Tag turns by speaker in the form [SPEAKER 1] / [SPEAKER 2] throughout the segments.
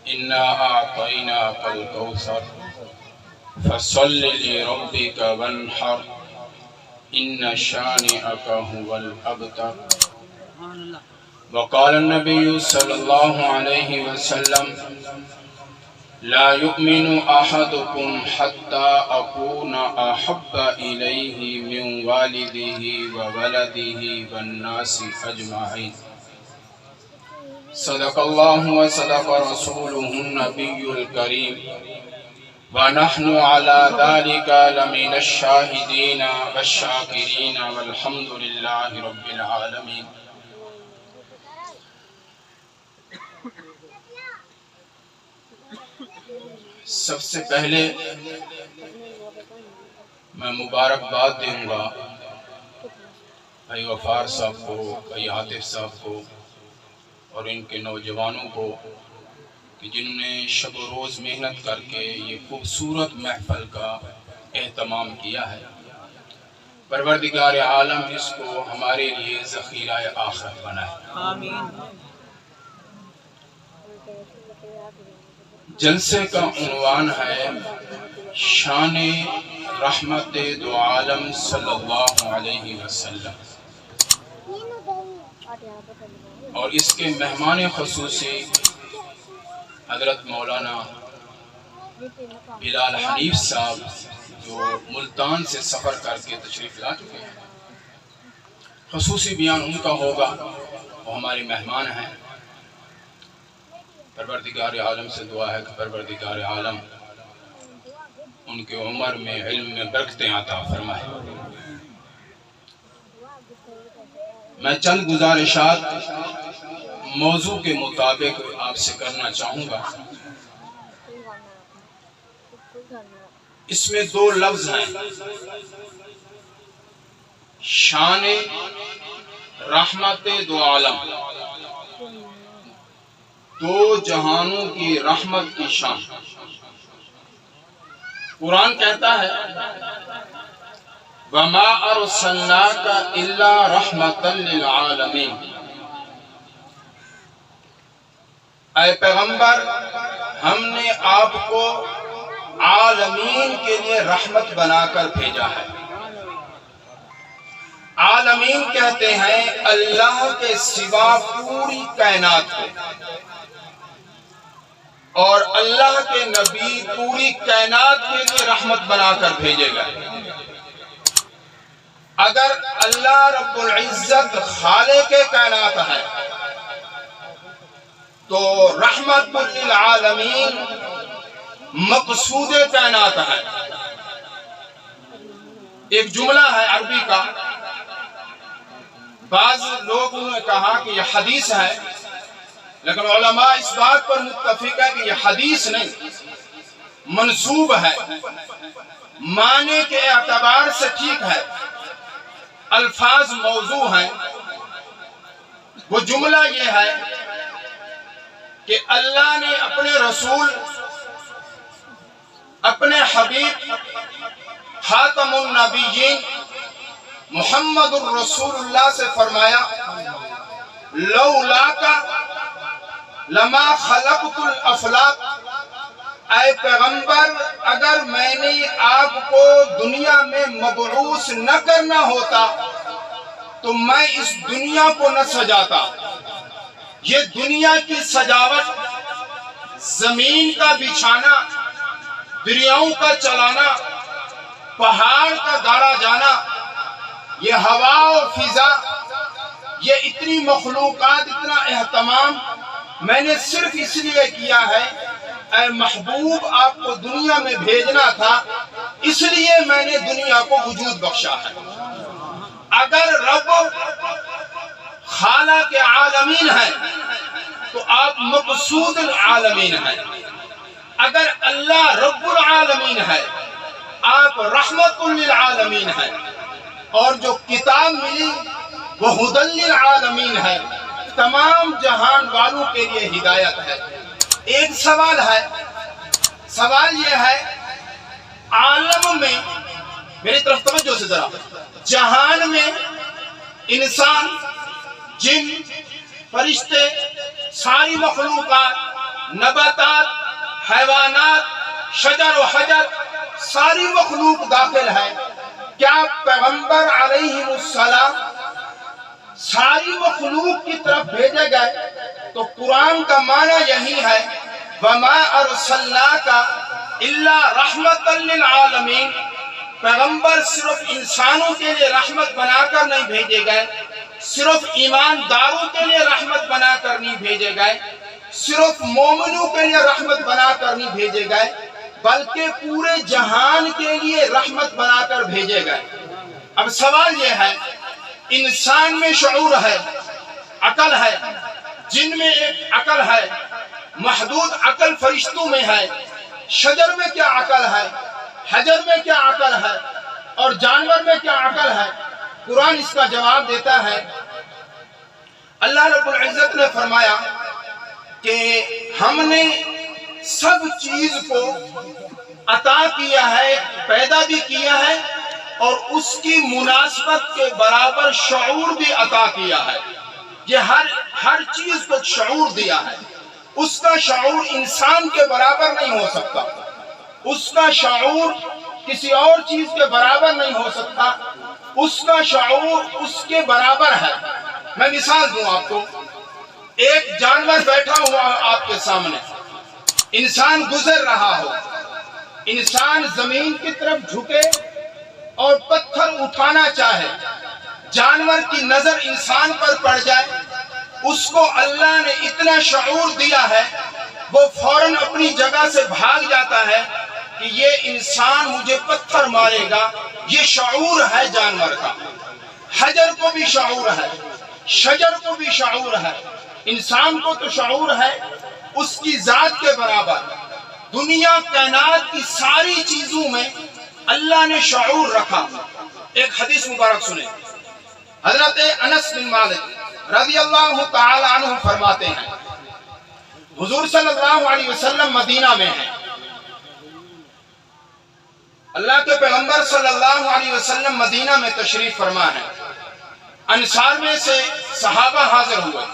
[SPEAKER 1] إنا أعطيناك الكوثر فصل لربك وانحر إن شانئك هو الأبتر. وقال النبي صلى الله عليه وسلم لا يؤمن أحدكم حتى أكون أحب إليه من والده وولده والناس أجمعين. صدق الله وصدق رسوله النبي الكريم ونحن على ذلك لمن الشاهدين والشاكرين والحمد لله رب العالمين. سب سے پہلے میں مبارکباد دوں گا بھائی غفار صاحب کو، بھائی عاطف صاحب کو اور ان کے نوجوانوں کو کہ جنہوں نے شب و روز محنت کر کے یہ خوبصورت محفل کا اہتمام کیا ہے. پروردگار عالم اس کو ہمارے لیے ذخیرہ آخرت بنائے. آمین. جلسے کا عنوان ہے شان رحمت دو عالم صلی اللہ علیہ وسلم، اور اس کے مہمان خصوصی حضرت مولانا بلال حنیف صاحب جو ملتان سے سفر کر کے تشریف لا چکے ہیں. خصوصی بیان ان کا ہوگا، وہ ہمارے مہمان ہیں. پروردگار عالم سے دعا ہے کہ پروردگار عالم ان کے عمر میں علم میں برکتیں عطا فرمائے. میں چند گزارشات موضوع کے مطابق آپ سے کرنا چاہوں گا. اس میں دو لفظ ہیں، شان رحمت دو عالم، دو جہانوں کی رحمت کی شان. قرآن کہتا ہے وَمَا أَرْسَلْنَاكَ إِلَّا رَحْمَةً لِلْعَالَمِينَ. اے پیغمبر، ہم نے آپ کو عالمین کے لیے رحمت بنا کر بھیجا ہے. عالمین کہتے ہیں اللہ کے سوا پوری کائنات کو، اور اللہ کے نبی پوری کائنات کے لیے رحمت بنا کر بھیجے گئے. اگر اللہ رب العزت خالق کائنات ہے تو رحمت للعالمین مقصود کائنات ہے. ایک جملہ ہے عربی کا، بعض لوگوں نے کہا کہ یہ حدیث ہے، لیکن علماء اس بات پر متفق ہے کہ یہ حدیث نہیں، منسوب ہے. معنی کے اعتبار سے ٹھیک ہے، الفاظ موضوع ہیں. وہ جملہ یہ ہے کہ اللہ نے اپنے رسول، اپنے حبیب خاتم النبیین محمد الرسول اللہ سے فرمایا لولاک لما خلقت الافلاق. اے پیغمبر، اگر میں نے آپ کو دنیا میں مبعوث نہ کرنا ہوتا تو میں اس دنیا کو نہ سجاتا. یہ دنیا کی سجاوٹ، زمین کا بچھانا، دریاؤں کا چلانا، پہاڑ کا گاڑا جانا، یہ ہوا و فضا، یہ اتنی مخلوقات، اتنا اہتمام میں نے صرف اس لیے کیا ہے اے محبوب آپ کو دنیا میں بھیجنا تھا، اس لیے میں نے دنیا کو وجود بخشا ہے. اگر رب خالق عالمین ہے تو آپ مقصود العالمین ہیں. اگر اللہ رب العالمین ہے آپ رحمت للعالمین ہیں. اور جو کتاب ملی وہ ہدی للعالمین ہے، تمام جہان والوں کے لیے ہدایت ہے. ایک سوال ہے، سوال یہ ہے عالم میں، میری طرف توجہ سے ذرا، جہان میں انسان، جن، فرشتے، ساری مخلوقات نباتات، حیوانات، شجر و حجر، ساری مخلوق داخل ہے۔ کیا پیغمبر علیہ السلام ساری مخلوق کی طرف بھیجے گئے؟ تو قرآن کا معنی یہی ہے، وَمَا أَرْسَلْنَاكَ إِلَّا رَحْمَةً لِلْعَالَمِينَ۔ پیغمبر صرف انسانوں کے لیے رحمت بنا کر نہیں بھیجے گئے، صرف ایمانداروں کے لیے رحمت بنا کر نہیں بھیجے گئے، صرف مومنوں کے لیے رحمت بنا کر نہیں بھیجے گئے، بلکہ پورے جہان کے لیے رحمت بنا کر بھیجے گئے۔ اب سوال یہ ہے، انسان میں شعور ہے، عقل ہے، جن میں ایک عقل ہے، محدود عقل فرشتوں میں ہے، شجر میں کیا عقل ہے، حجر میں کیا عقل ہے، اور جانور میں کیا عقل ہے؟ قرآن اس کا جواب دیتا ہے۔ اللہ رب العزت نے فرمایا کہ ہم نے سب چیز کو عطا کیا ہے، پیدا بھی کیا ہے، اور اس کی مناسبت کے برابر شعور بھی عطا کیا ہے۔ یہ ہر چیز کو شعور دیا ہے۔ اس کا شعور انسان کے برابر نہیں ہو سکتا، اس کا شعور کسی اور چیز کے برابر نہیں ہو سکتا، اس کا شعور اس کے برابر ہے۔ میں مثال دوں آپ کو، ایک جانور بیٹھا ہوا آپ کے سامنے، انسان گزر رہا ہو، انسان زمین کی طرف جھکے اور پتھر اٹھانا چاہے، جانور کی نظر انسان پر پڑ جائے، اس کو اللہ نے اتنا شعور دیا ہے، وہ فوراً اپنی جگہ سے بھاگ جاتا ہے کہ یہ انسان مجھے پتھر مارے گا۔ یہ شعور ہے جانور کا۔ حجر کو بھی شعور ہے، شجر کو بھی شعور ہے، انسان کو تو شعور ہے اس کی ذات کے برابر۔ دنیا کائنات کی ساری چیزوں میں اللہ نے شعور رکھا۔ ایک حدیث مبارک سنیں، حضرت انس بن مالک رضی اللہ تعالی عنہ فرماتے ہیں، حضور صلی اللہ علیہ وسلم مدینہ میں ہیں، اللہ کے پیغمبر صلی اللہ علیہ وسلم مدینہ میں تشریف فرما ہے۔ انصار میں سے صحابہ حاضر ہوئے،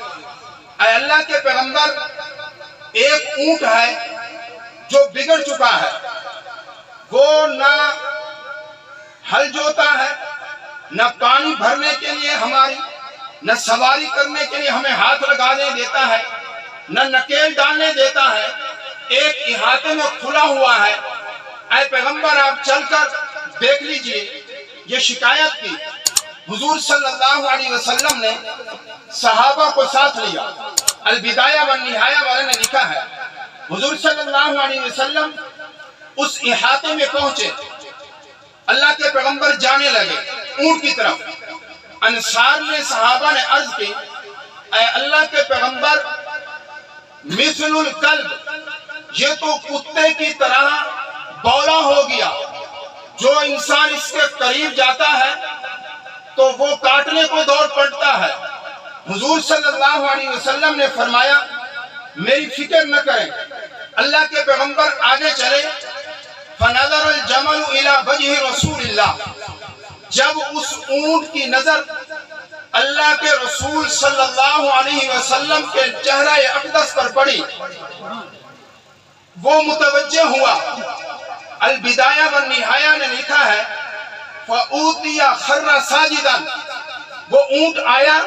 [SPEAKER 1] اے اللہ کے پیغمبر، ایک اونٹ ہے جو بگڑ چکا ہے، وہ نہ ہل جوتا ہے، نہ پانی بھرنے کے لیے ہماری، نہ سواری کرنے کے لیے ہمیں ہاتھ لگانے دیتا ہے، نہ نکیل ڈالنے دیتا ہے، ایک احاطے میں کھلا ہوا ہے۔ اے پیغمبر، آپ چل کر دیکھ لیجئے۔ یہ شکایت کی، حضور صلی اللہ علیہ وسلم نے صحابہ کو ساتھ لیا۔ البدایہ والنہایہ والے نے لکھا ہے، حضور صلی اللہ علیہ وسلم اس احاطے میں پہنچے، اللہ کے پیغمبر جانے لگے اونٹ کی طرف۔ انصار میں صحابہ نے عرض کی، اے اللہ کے پیغمبر، مثل الکلب، یہ تو کتے کی طرح بولا ہو گیا، جو انسان اس کے قریب جاتا ہے تو وہ کاٹنے کو دوڑ پڑتا ہے۔ حضور صلی اللہ علیہ وسلم نے فرمایا، میری فکر نہ کریں۔ اللہ کے پیغمبر آگے چلے، فنظر الجمل الى وجہ رسول اللہ، جب اس اونٹ کی نظر اللہ کے رسول صلی اللہ علیہ وسلم کے چہرہ اقدس پر پڑی، وہ متوجہ ہوا۔ البدایہ والنہایہ نے لکھا ہے، فَأُوتِيَ خَرَّ سَاجِدًا، وہ اونٹ آیا،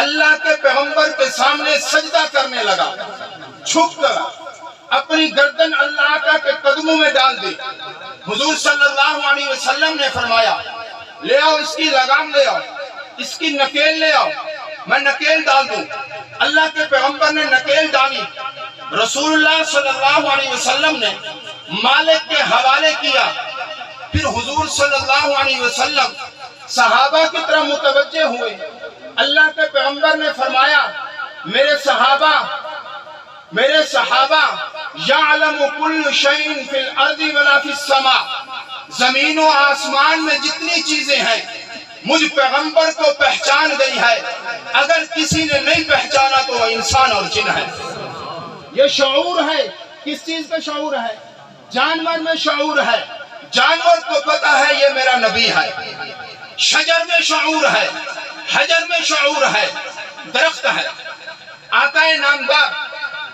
[SPEAKER 1] اللہ کے پیغمبر کے سامنے سجدہ کرنے لگا، جھک کر اپنی گردن اللہ آقا کے قدموں میں ڈال دی۔ حضور صلی اللہ علیہ وسلم نے فرمایا، لے آؤ اس کی لگام، لے آؤ اس کی نکیل، لے آؤ، میں نکیل ڈال دوں۔ اللہ کے پیغمبر نے نکیل ڈالی، رسول اللہ صلی اللہ علیہ وسلم نے مالک کے حوالے کیا۔ پھر حضور صلی اللہ علیہ وسلم صحابہ کی طرف متوجہ ہوئے۔ اللہ کے پیغمبر نے فرمایا، میرے صحابہ یعلم کل شیء فی الارض ولا فی السماء، زمین و آسمان میں جتنی چیزیں ہیں مجھ پیغمبر کو پہچان گئی ہے، اگر کسی نے نہیں پہچانا تو وہ انسان اور جن ہے۔ یہ شعور ہے، کس چیز کا شعور ہے؟ جانور میں شعور ہے، جانور کو پتا ہے یہ میرا نبی ہے۔ شجر میں شعور ہے، حجر میں شعور ہے، درخت ہے۔ آقا نامدار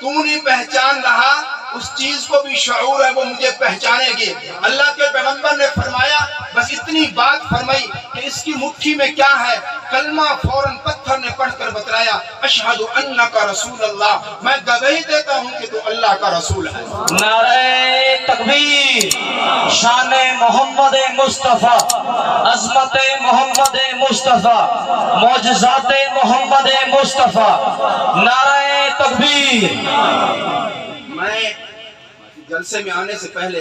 [SPEAKER 1] تو نہیں پہچان رہا اس چیز کو بھی شعور ہے وہ مجھے پہچانے گی۔ اللہ کے پیغمبر نے فرمایا بس اتنی بات فرمائی کہ اس کی مٹھی میں کیا ہے، کلمہ فوراً پتھر نے پڑھ کر بتلایا اشہد انک رسول اللہ، میں گواہی دیتا ہوں کہ تو اللہ کا رسول ہے۔
[SPEAKER 2] نعرہ تکبیر، شان محمد مصطفیٰ، عظمت محمد مصطفیٰ، معجزات محمد مصطفیٰ، نعرہ تکبیر۔
[SPEAKER 1] میں جلسے میں آنے سے پہلے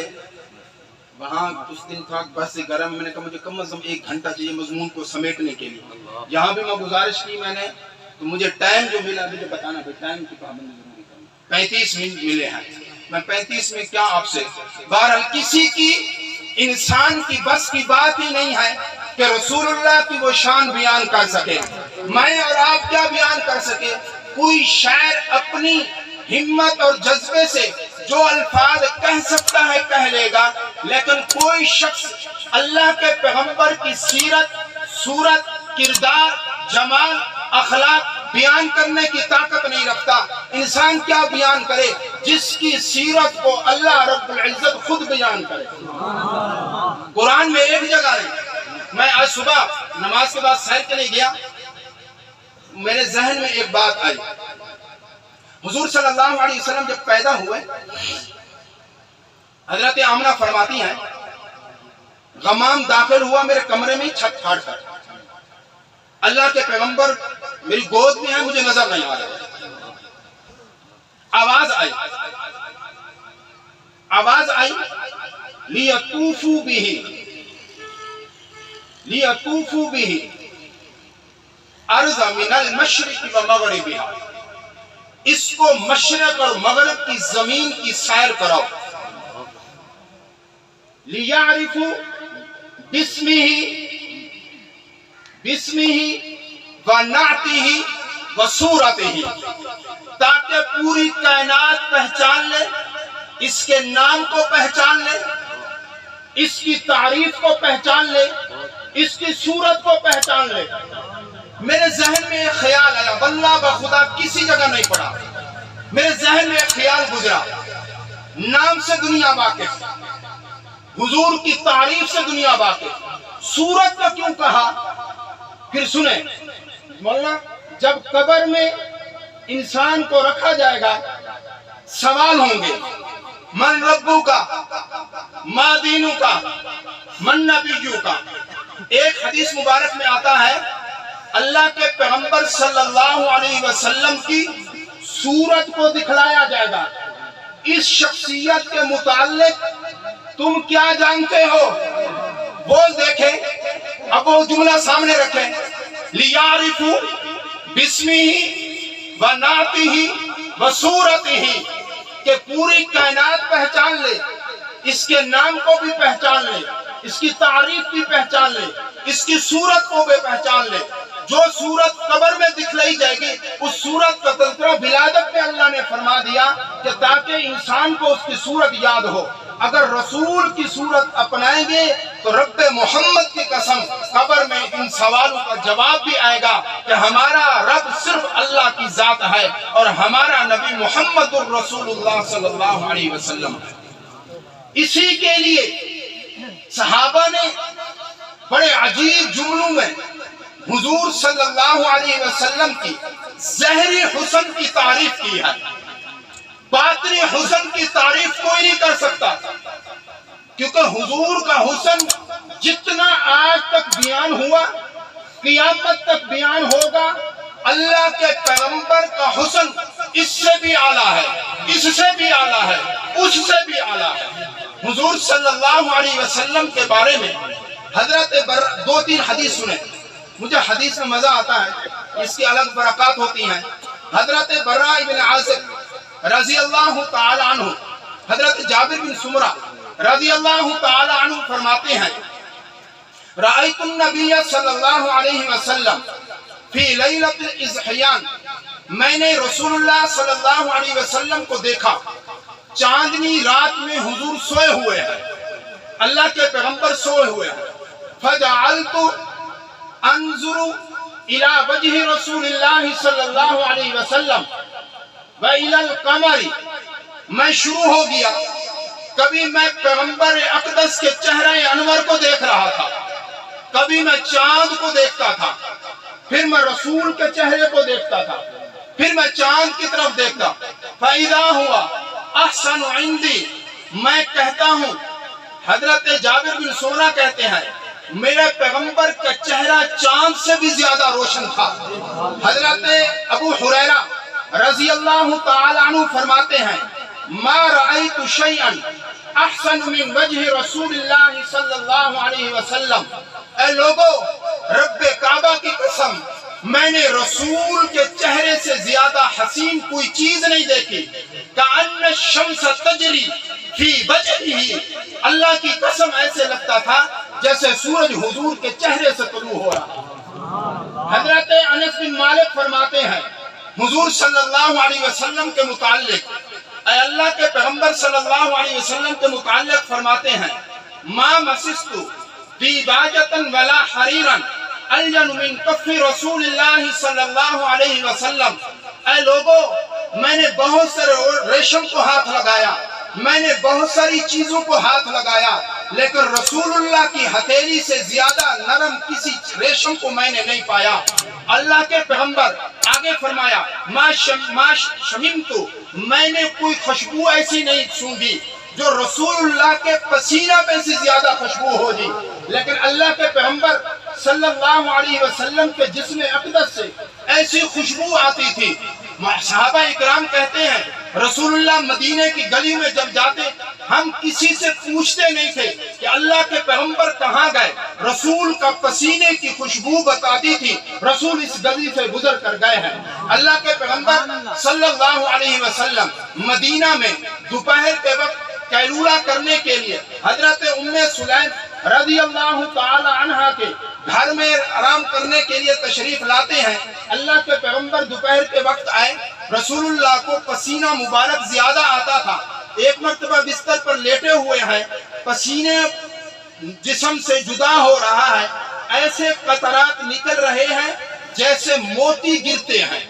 [SPEAKER 1] وہاں کچھ دن تھا، بس گرم، میں نے کہا مجھے کم از کم 1 گھنٹہ چاہیے مضمون کو سمیٹنے کے لیے۔ یہاں بھی میں گزارش کی میں نے، تو مجھے ٹائم جو ملا مجھے بتانا پھر ٹائم کی پابندی ضروری کرنا۔ 35 منٹ ملے ہیں، میں 35 میں کیا آپ سے، بہرحال کسی کی انسان کی بس کی بات ہی نہیں ہے کہ رسول اللہ کی وہ شان بیان کر سکے، میں اور آپ کیا بیان کر سکے۔ کوئی شاعر اپنی ہمت اور جذبے سے جو الفاظ کہہ سکتا ہے کہہ لے گا، لیکن کوئی شخص اللہ کے پیغمبر کی سیرت، صورت، کردار، جمال، اخلاق بیان کرنے کی طاقت نہیں رکھتا۔ انسان کیا بیان کرے جس کی سیرت کو اللہ رب العزت خود بیان کرے۔ قرآن میں ایک جگہ نہیں۔ میں آج صبح نماز کے بعد سیر کے لیے گیا، میرے ذہن میں ایک بات آئی۔ حضور صلی اللہ علیہ وسلم جب پیدا ہوئے، حضرت آمنہ فرماتی ہیں غمام داخل ہوا میرے کمرے میں چھت پھاڑ کر، اللہ کے پیغمبر میری گود میں ہیں، مجھے نظر نہیں آ رہا۔ آواز آئی لیطوفوا به ارض من المشرق ومغربها، اس کو مشرق اور مغرب کی زمین کی سیر کراؤ۔ لیعرفوا بسمہ ونعتہ وصورتہ، تاکہ پوری کائنات پہچان لے، اس کے نام کو پہچان لے، اس کی تعریف کو پہچان لے، اس کی صورت کو پہچان لے۔ میرے ذہن میں ایک خیال آیا، واللہ بخدا کسی جگہ نہیں پڑا، میرے ذہن میں ایک خیال گزرا، نام سے دنیا واقف، حضور کی تعریف سے دنیا واقف، صورت کو کیوں کہا؟ پھر سنیں مولانا، جب قبر میں انسان کو رکھا جائے گا سوال ہوں گے، من ربو کا، ما دینو کا، من نبیو کا۔ ایک حدیث مبارک میں آتا ہے اللہ کے پیغمبر صلی اللہ علیہ وسلم کی صورت کو دکھلایا جائے گا، اس شخصیت کے متعلق تم کیا جانتے ہو؟ وہ دیکھیں، اب وہ جملہ سامنے رکھیں، لیعرفوا بسمہ ونعتہ وصورتہ، کہ پوری کائنات پہچان لے، اس کے نام کو بھی پہچان لے، اس کی تعریف بھی پہچان لے، اس کی صورت کو بھی پہچان لے۔ جو صورت قبر میں دکھلائی جائے گی اس صورت کا تذکرہ ولادت میں اللہ نے فرما دیا کہ تاکہ انسان کو اس کی صورت یاد ہو۔ اگر رسول کی صورت اپنائیں گے تو رب محمد کی قسم قبر میں ان سوالوں کا جواب بھی آئے گا کہ ہمارا رب صرف اللہ کی ذات ہے اور ہمارا نبی محمد الرسول اللہ صلی اللہ علیہ وسلم ہے۔ اسی کے لیے صحابہ نے بڑے عجیب جملوں میں حضور صلی اللہ علیہ وسلم کی ظاہری حسن کی تعریف کی ہے، باطنی حسن کی تعریف کوئی نہیں کر سکتا، کیونکہ حضور کا حسن جتنا آج تک بیان ہوا قیامت تک بیان ہوگا، اللہ کے پیغمبر کا حسن اس سے بھی اعلیٰ ہے، اس سے بھی اعلیٰ ہے، اس سے بھی اعلیٰ ہے۔ حضور صلی اللہ علیہ وسلم کے بارے میں حضرت 2-3 حدیث سنیں، مجھے حدیث میں مزہ آتا ہے، اس کی الگ برکات ہوتی ہیں۔ حضرت براء بن عازب رضی اللہ تعالی عنہ، حضرت جابر بن سمرہ رضی اللہ تعالی عنہ فرماتے ہیں رأیت النبی صلی اللہ علیہ وسلم فی لیلۃ الاضحیان، میں نے رسول اللہ صلی اللہ علیہ وسلم کو دیکھا چاندنی رات میں حضور سوئے ہوئے ہیں، اللہ کے پیغمبر سوئے ہوئے ہیں۔ فجعلت انظر الى وجہ رسول اللہ صلی اللہ علیہ وسلم وَإِلَى الْقَمَرِ، میں شروع ہو گیا، کبھی میں پیغمبر اقدس کے چہرہ انور کو دیکھ رہا تھا، کبھی میں چاند کو دیکھتا تھا، پھر میں رسول کے چہرے کو دیکھتا تھا، پھر میں چاند کی طرف دیکھتا۔ فَإِذَا هُوَ أَحْسَنُ عِنْدِي، میں کہتا ہوں، حضرت جابر بن سمرہ کہتے ہیں میرے پیغمبر کا چہرہ چاند سے بھی زیادہ روشن تھا۔ حضرت ابو ہریرہ رضی اللہ تعالی عنہ فرماتے ہیں ما رأیت شیئا احسن من وجہ رسول اللہ صلی اللہ علیہ وسلم، اے لوگو رب کعبہ کی قسم میں نے رسول کے چہرے سے زیادہ حسین کوئی چیز نہیں دیکھی۔ کأن الشمس تجری فی وجہہ، اللہ کی قسم ایسے لگتا تھا جیسے سورج حضور کے چہرے سے طلوع ہو رہا۔ حضرت انس بن مالک فرماتے ہیں حضور صلی اللہ علیہ وسلم کے متعلق، اے اللہ کے پیغمبر صلی اللہ علیہ وسلم کے متعلق فرماتے ہیں ما مسست دیباجتا ولا حریرا الین من کف رسول اللہ صلی اللہ علیہ وسلم، اے لوگو میں نے بہت سارے ریشم کو ہاتھ لگایا، میں نے بہت ساری چیزوں کو ہاتھ لگایا، لیکن رسول اللہ کی ہتھیلی سے زیادہ نرم کسی ریشم کو میں نے نہیں پایا۔ اللہ کے پیغمبر آگے فرمایا ما شممتو، میں نے کوئی خوشبو ایسی نہیں سونگی جو رسول اللہ کے پسینہ پہ سے زیادہ خوشبو ہو جی، لیکن اللہ کے پیغمبر صلی اللہ علیہ وسلم کے جسم اقدس سے ایسی خوشبو آتی تھی۔ صحابہ اکرام کہتے ہیں رسول اللہ مدینے کی گلی میں جب جاتے ہم کسی سے پوچھتے نہیں تھے کہ اللہ کے پیغمبر کہاں گئے، رسول کا پسینے کی خوشبو بتاتی تھی رسول اس گلی سے گزر کر گئے ہیں۔ اللہ کے پیغمبر صلی اللہ علیہ وسلم مدینہ میں دوپہر کے وقت قیلولہ کرنے کے لیے حضرت ام سلیم رضی اللہ تعالی عنہ کے گھر میں آرام کرنے کے لیے تشریف لاتے ہیں۔ اللہ کے پیغمبر دوپہر کے وقت آئے، رسول اللہ کو پسینہ مبارک زیادہ آتا تھا، ایک مرتبہ بستر پر لیٹے ہوئے ہیں، پسینے جسم سے جدا ہو رہا ہے، ایسے قطرات نکل رہے ہیں جیسے موتی گرتے ہیں،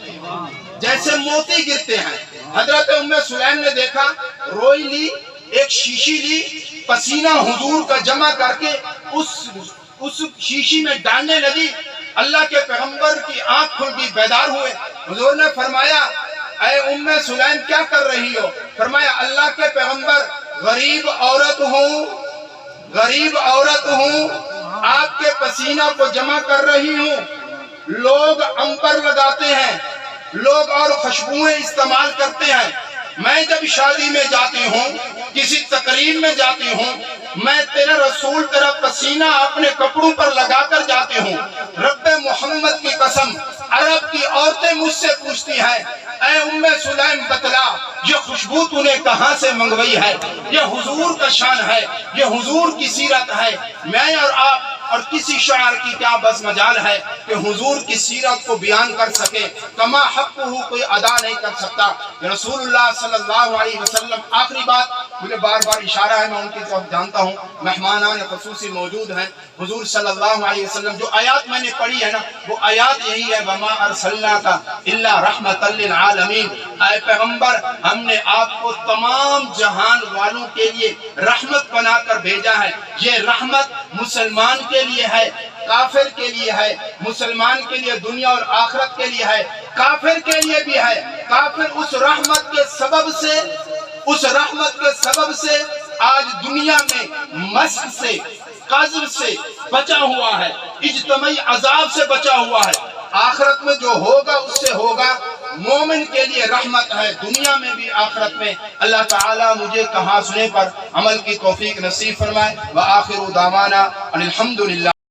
[SPEAKER 1] جیسے موتی گرتے ہیں۔ حضرت ام سلیم نے دیکھا، روئی لی، ایک شیشی لی، پسینہ حضور کا جمع کر کے اس شیشی میں ڈالنے لگی۔ اللہ کے پیغمبر کی آنکھ کھل گئی، بیدار ہوئے۔ حضور نے فرمایا اے ام سلیم کیا کر رہی ہو؟ فرمایا اللہ کے پیغمبر غریب عورت ہوں، غریب عورت ہوں، آپ کے پسینہ کو جمع کر رہی ہوں۔ لوگ عنبر لگاتے ہیں، لوگ اور خوشبوئیں استعمال کرتے ہیں، میں جب شادی میں جاتی ہوں، کسی تقریب میں جاتی ہوں، میں تیرے رسول تیرا پسینہ اپنے کپڑوں پر لگا کر جاتی ہوں۔ رب محمد کی قسم عرب کی عورتیں مجھ سے پوچھتی ہیں اے ام سلیم بتلا یہ خوشبو تو نے کہاں سے منگوائی ہے؟ یہ حضور کا شان ہے، یہ حضور کی سیرت ہے۔ میں اور آپ اور کسی شاعر کی کیا بس مجال ہے کہ حضور کی سیرت کو بیان کر سکے، کما حق ہو کوئی ادا نہیں کر سکتا۔ رسول اللہ صلی اللہ علیہ وسلم، آخری بات مجھے بار بار اشارہ ہے، میں ان کی طرف جانتا ہوں، مہمانان خصوصی موجود ہیں۔ حضور صلی اللہ علیہ وسلم جو آیات میں نے پڑھی ہے نا، وہ آیات یہی ہے وَمَا أَرْسَلْنَاكَ إِلَّا رَحْمَةً لِلْعَالَمِينَ، اے پیغمبر ہم نے آپ کو تمام جہان والوں کے لیے رحمت بنا کر بھیجا ہے۔ یہ رحمت مسلمان کے لیے ہے، کافر کے لیے ہے، مسلمان کے لیے دنیا اور آخرت کے لیے ہے، کافر کے لیے بھی ہے۔ کافر اس رحمت کے سبب سے آج دنیا میں مسخ سے، قذف سے بچا ہوا ہے، اجتماعی عذاب سے بچا ہوا ہے۔ آخرت میں جو ہوگا اس سے ہوگا، مومن کے لیے رحمت ہے دنیا میں بھی آخرت میں۔ اللہ تعالیٰ مجھے کہا سنے پر عمل کی توفیق نصیب فرمائے۔ وآخر دعوانا ان الحمدللہ۔